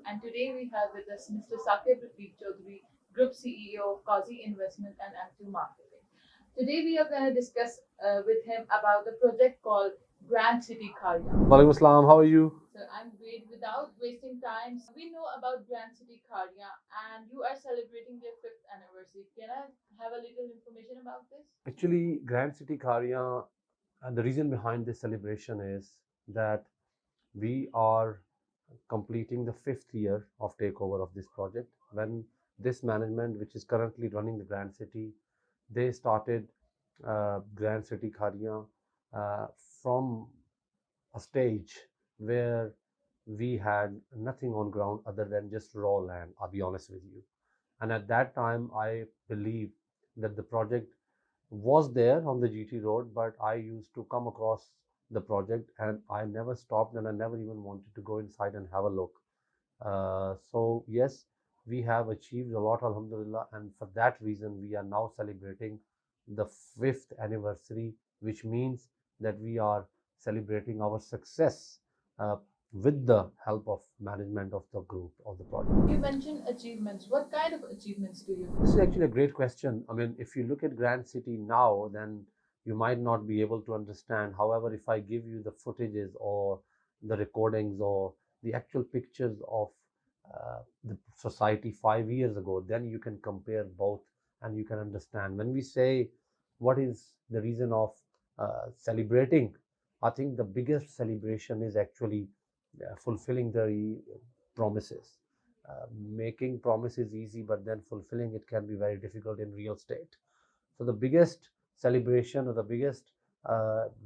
and today we have with us Mr. Sakib Rafiq Chaudhary, Group CEO of Qazi Investment and Active Marketing. Today we are going to discuss with him about the project called Grand City Kharian. Walaikum Assalam, how are you? So I'm great. Without wasting time, we know about Grand City Kharian and you are celebrating their fifth anniversary. Can I have a little information about this? Actually, Grand City Kharian, and the reason behind this celebration is that we are completing the fifth year of takeover of this project. When this management, which is currently running the Grand City, they started Grand City Kharian uh, from a stage where we had nothing on ground other than just raw land, I'll be honest with you. And at that time, I believe that the project was there on the GT road, but I used to come across the project and I never stopped and I never even wanted to go inside and have a look. So yes, we have achieved a lot, Alhamdulillah, and for that reason, we are now celebrating the fifth anniversary, which means that we are celebrating our success with the help of management of the group of the project. You mentioned achievements. What kind of achievements do you This have? is actually a great question. I mean, if you look at Grand City now, then you might not be able to understand. However, if I give you the footages or the recordings or the actual pictures of the society 5 years ago, then you can compare both and you can understand. When we say what is the reason of celebrating, I think the biggest celebration is actually fulfilling the promises. Making promises easy, but then fulfilling it can be very difficult in real estate. So the biggest celebration or the biggest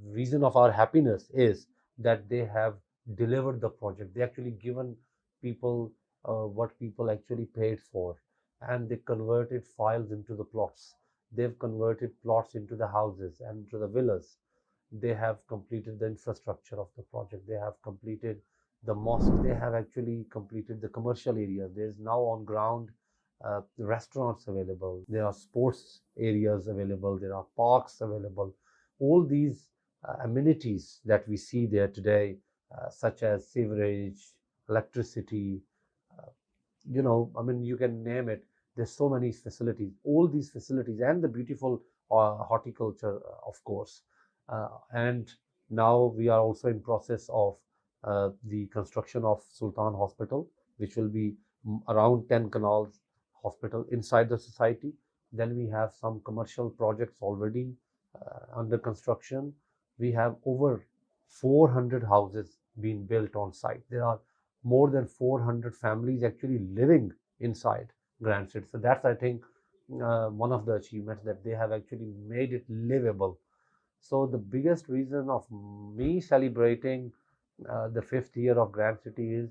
reason of our happiness is that they have delivered the project. They actually given people what people actually paid for, and they converted files into the plots. They've converted plots into the houses and into the villas. They have completed the infrastructure of the project. They have completed the mosque. They have actually completed the commercial areas. There's now on ground restaurants available. There are sports areas available. There are parks available. All these amenities that we see there today, such as sewerage, electricity, uh, I mean, you can name it. There's so many facilities. All these facilities and the beautiful horticulture, of course. And now we are also in process of the construction of Sultan Hospital, which will be around 10 canals hospital inside the society. Then we have some commercial projects already under construction. We have over 400 houses being built on site. There are more than 400 families actually living inside Grand City. So that's, I think, one of the achievements, that they have actually made it livable. So the biggest reason of me celebrating the fifth year of Grand City is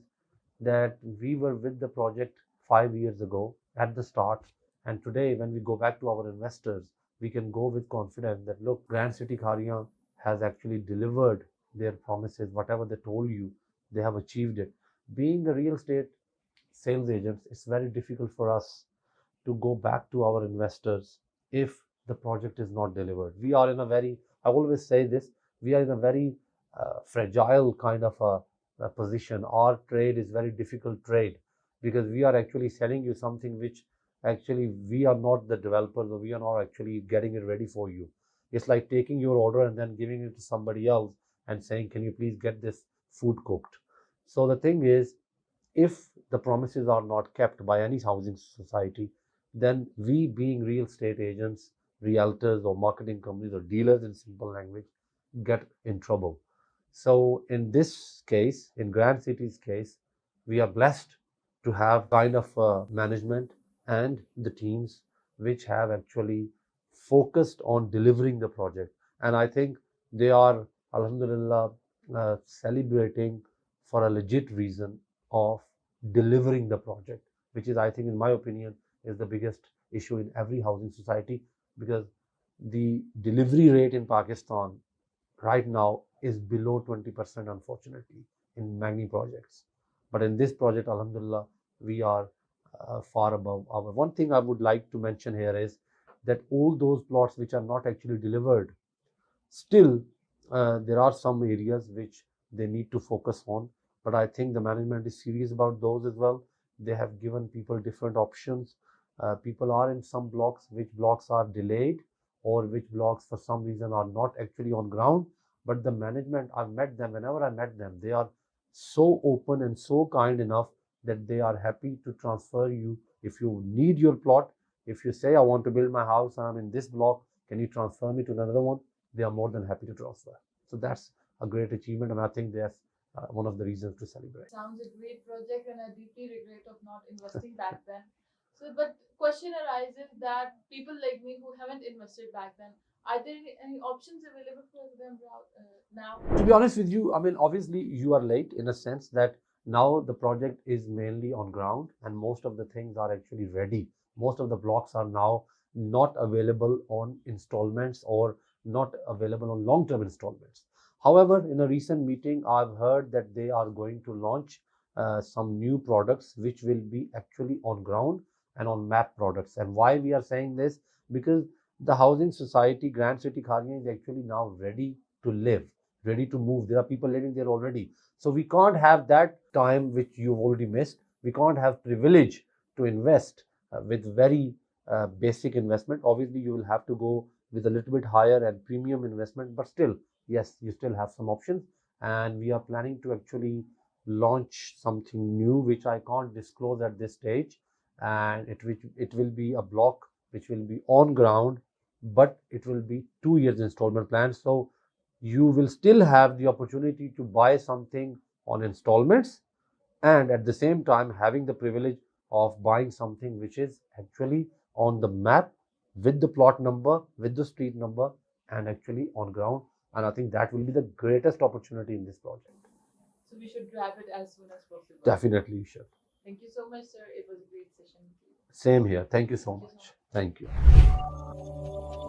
that we were with the project 5 years ago at the start, and today when we go back to our investors, we can go with confidence that look, Grand City Kharian has actually delivered their promises. Whatever they told you, they have achieved it. Being a real estate sales agents, it's very difficult for us to go back to our investors if the project is not delivered. We are in a very, I always say this, we are in a very fragile kind of a position. Our trade is very difficult trade because we are actually selling you something which actually we are not the developers, or we are not actually getting it ready for you. It's like taking your order and then giving it to somebody else and saying, can you please get this food cooked? So the thing is, if the promises are not kept by any housing society, then we, being real estate agents, realtors, or marketing companies, or dealers in simple language, get in trouble. So in this case, in Grand City's case, we are blessed to have kind of management and the teams which have actually focused on delivering the project. And I think they are, Alhamdulillah, celebrating for a legit reason of delivering the project, which is, I think, in my opinion, is the biggest issue in every housing society, because the delivery rate in Pakistan right now is below 20%, unfortunately, in many projects. But in this project, Alhamdulillah, we are far above our. One thing I would like to mention here is that all those plots which are not actually delivered, still there are some areas which they need to focus on, but I think the management is serious about those as well. They have given people different options. People are in some blocks, which blocks are delayed or which blocks for some reason are not actually on ground. But the management, I've met them, whenever I met them, they are so open and so kind enough that they are happy to transfer you. If you need your plot, if you say, I want to build my house and I'm in this block, can you transfer me to another one? They are more than happy to transfer. So that's a great achievement, and I think that's one of the reasons to celebrate. Sounds a great project, and I deeply regret of not investing back then. So, but question arises that people like me who haven't invested back then, are there any options available for them now? To be honest with you, I mean, obviously you are late in a sense that now the project is mainly on ground and most of the things are actually ready. Most of the blocks are now not available on installments or not available on long-term installments. However, in a recent meeting, I've heard that they are going to launch some new products which will be actually on ground and on map products. And why we are saying this? Because the housing society, Grand City Kharian, is actually now ready to live, ready to move. There are people living there already. So we can't have that time which you've already missed. We can't have privilege to invest with very basic investment. Obviously, you will have to go with a little bit higher and premium investment, but still, yes, you still have some options. And we are planning to actually launch something new, which I can't disclose at this stage. And it will be a block which will be on ground, but it will be 2 years installment plan. So you will still have the opportunity to buy something on installments and at the same time having the privilege of buying something which is actually on the map with the plot number, with the street number, and actually on ground. And I think that will be the greatest opportunity in this project. So we should grab it as soon as possible. Definitely you should. Thank you so much, sir. It was a great session with you. Same here. Thank you so Thank you so much. much. Thank you.